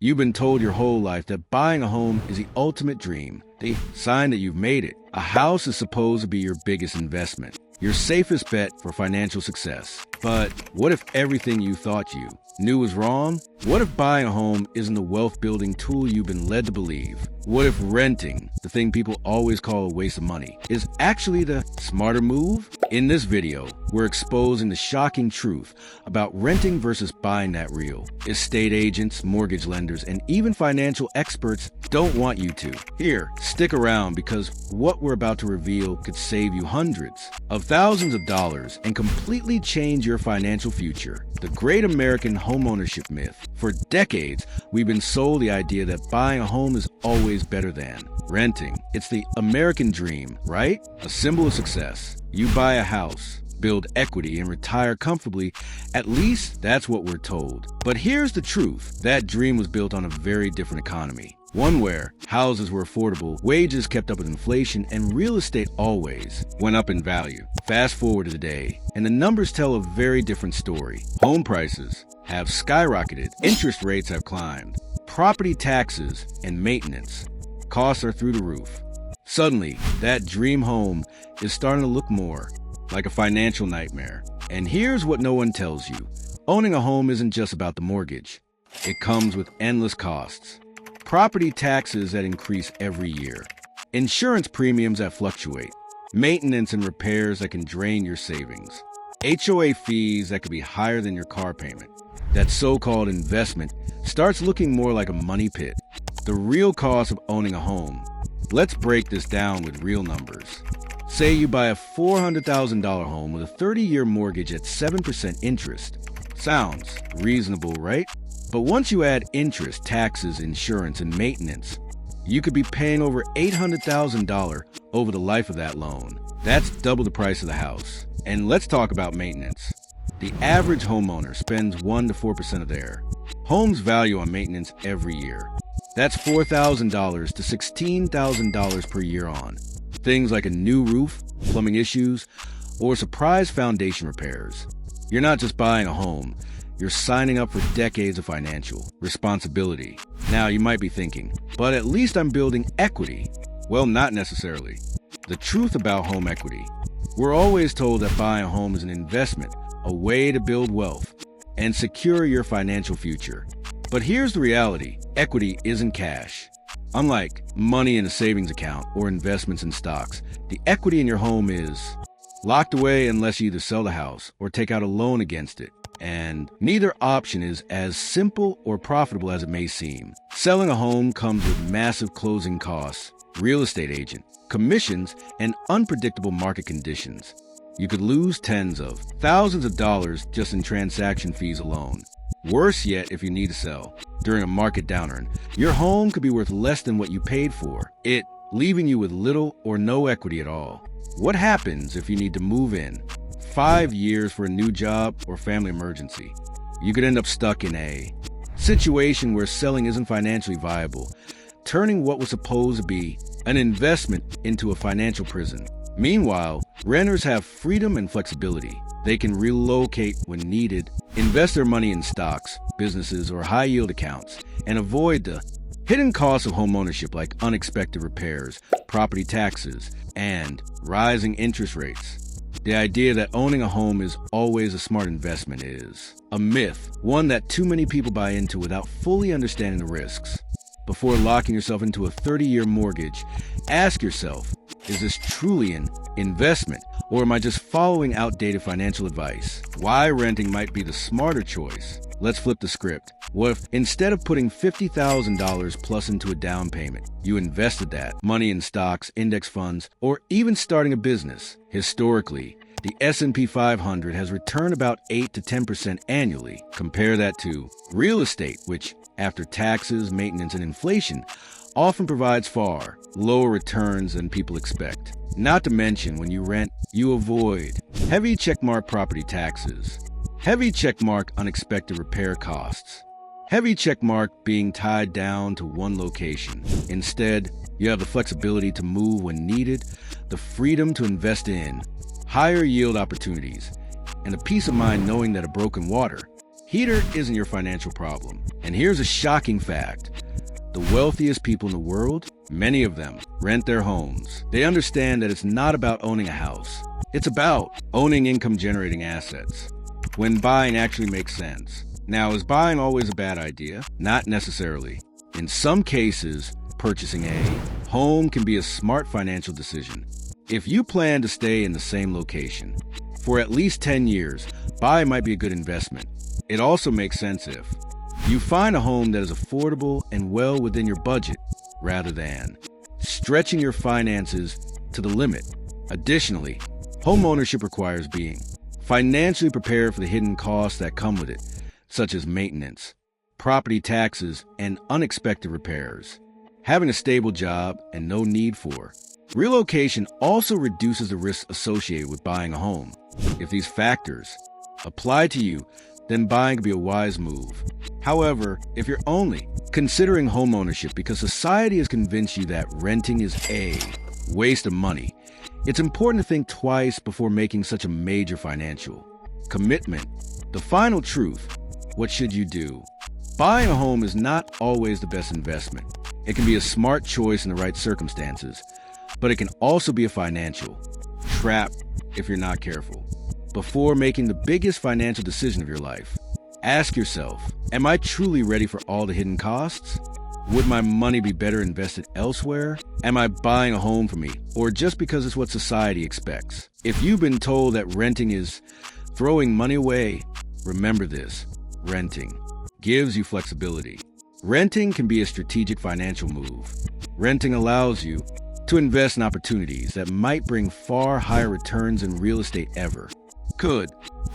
You've been told your whole life that buying a home is the ultimate dream, the sign that you've made it. A house is supposed to be your biggest investment, your safest bet for financial success. But what if everything you thought you knew was wrong? What if buying a home isn't the wealth-building tool you've been led to believe? What if renting, the thing people always call a waste of money, is actually the smarter move? In this video, we're exposing the shocking truth about renting versus buying that real. Estate agents, mortgage lenders, and even financial experts don't want you to. Here, stick around because what we're about to reveal could save you hundreds of thousands of dollars and completely change your financial future. The great American homeownership myth. For decades, we've been sold the idea that buying a home is always better than renting. It's the American dream, right? A symbol of success. You buy a house, build equity, and retire comfortably. At least that's what we're told. But here's the truth. That dream was built on a very different economy. One where houses were affordable, wages kept up with inflation, and real estate always went up in value. Fast forward to today, and the numbers tell a very different story. Home prices have skyrocketed, interest rates have climbed, property taxes and maintenance costs are through the roof. Suddenly, that dream home is starting to look more like a financial nightmare. And here's what no one tells you. Owning a home isn't just about the mortgage. It comes with endless costs. Property taxes that increase every year. Insurance premiums that fluctuate. Maintenance and repairs that can drain your savings. HOA fees that could be higher than your car payment. That so-called investment starts looking more like a money pit. The real cost of owning a home. Let's break this down with real numbers. Say you buy a $400,000 home with a 30-year mortgage at 7% interest. Sounds reasonable, right? But once you add interest, taxes, insurance, and maintenance, you could be paying over $800,000 over the life of that loan. That's double the price of the house. And let's talk about maintenance. The average homeowner spends 1 to 4% of their home's value on maintenance every year. That's $4,000 to $16,000 per year on things like a new roof, plumbing issues, or surprise foundation repairs. You're not just buying a home, you're signing up for decades of financial responsibility. Now you might be thinking, but at least I'm building equity. Well, not necessarily. The truth about home equity. We're always told that buying a home is an investment, a way to build wealth and secure your financial future. But here's the reality. Equity isn't cash. Unlike money in a savings account or investments in stocks, the equity in your home is locked away unless you either sell the house or take out a loan against it. And neither option is as simple or profitable as it may seem. Selling a home comes with massive closing costs, real estate agent, commissions, and unpredictable market conditions. You could lose tens of thousands of dollars just in transaction fees alone. Worse yet, if you need to sell during a market downturn, your home could be worth less than what you paid for it, leaving you with little or no equity at all. What happens if you need to move in 5 years for a new job or family emergency? You could end up stuck in a situation where selling isn't financially viable, turning what was supposed to be an investment into a financial prison. Meanwhile, renters have freedom and flexibility. They can relocate when needed, invest their money in stocks, businesses, or high-yield accounts, and avoid the hidden costs of homeownership like unexpected repairs, property taxes, and rising interest rates. The idea that owning a home is always a smart investment is a myth, one that too many people buy into without fully understanding the risks. Before locking yourself into a 30-year mortgage, ask yourself, is this truly an investment, or am I just following outdated financial advice? Why renting might be the smarter choice. Let's flip the script. What if instead of putting $50,000 plus into a down payment, you invested that money in stocks, index funds, or even starting a business? Historically, the S&P 500 has returned about 8 to 10% annually. Compare that to real estate, which, after taxes, maintenance, and inflation, often provides far lower returns than people expect. Not to mention, when you rent, you avoid heavy checkmark property taxes, heavy checkmark unexpected repair costs, heavy checkmark being tied down to one location. Instead, you have the flexibility to move when needed, the freedom to invest in higher yield opportunities, and the peace of mind knowing that a broken water Heater isn't your financial problem. And here's a shocking fact. The wealthiest people in the world, many of them, rent their homes. They understand that it's not about owning a house. It's about owning income-generating assets. When buying actually makes sense. Now, is buying always a bad idea? Not necessarily. In some cases, purchasing a home can be a smart financial decision. If you plan to stay in the same location for at least 10 years, buying might be a good investment. It also makes sense if you find a home that is affordable and well within your budget, rather than stretching your finances to the limit. Additionally, homeownership requires being financially prepared for the hidden costs that come with it, such as maintenance, property taxes, and unexpected repairs. Having a stable job and no need for relocation also reduces the risk associated with buying a home. If these factors apply to you, then buying can be a wise move. However, if you're only considering homeownership because society has convinced you that renting is a waste of money, it's important to think twice before making such a major financial commitment. The final truth, what should you do? Buying a home is not always the best investment. It can be a smart choice in the right circumstances, but it can also be a financial trap if you're not careful. Before making the biggest financial decision of your life, ask yourself, am I truly ready for all the hidden costs? Would my money be better invested elsewhere? Am I buying a home for me, or just because it's what society expects? If you've been told that renting is throwing money away, remember this: renting gives you flexibility. Renting can be a strategic financial move. Renting allows you to invest in opportunities that might bring far higher returns than real estate ever could.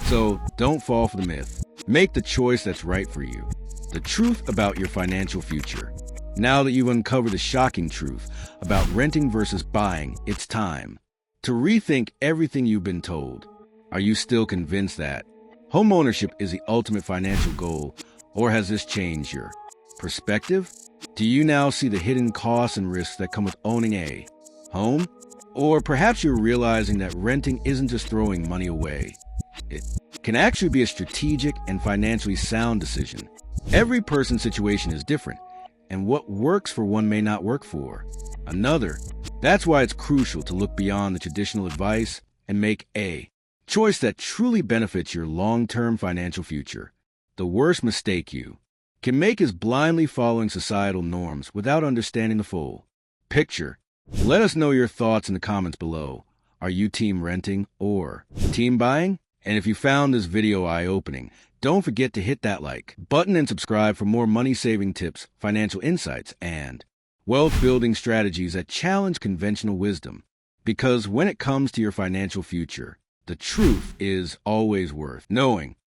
So don't fall for the myth. Make the choice that's right for you. The truth about your financial future. Now that you've uncovered the shocking truth about renting versus buying, it's time to rethink everything you've been told. Are you still convinced that homeownership is the ultimate financial goal, or has this changed your perspective? Do you now see the hidden costs and risks that come with owning a home? Or perhaps you're realizing that renting isn't just throwing money away. It can actually be a strategic and financially sound decision. Every person's situation is different, and what works for one may not work for another. That's why it's crucial to look beyond the traditional advice and make a choice that truly benefits your long-term financial future. The worst mistake you can make is blindly following societal norms without understanding the full picture. Let us know your thoughts in the comments below. Are you team renting or team buying? And if you found this video eye-opening, don't forget to hit that like button and subscribe for more money-saving tips, financial insights, and wealth-building strategies that challenge conventional wisdom. Because when it comes to your financial future, the truth is always worth knowing.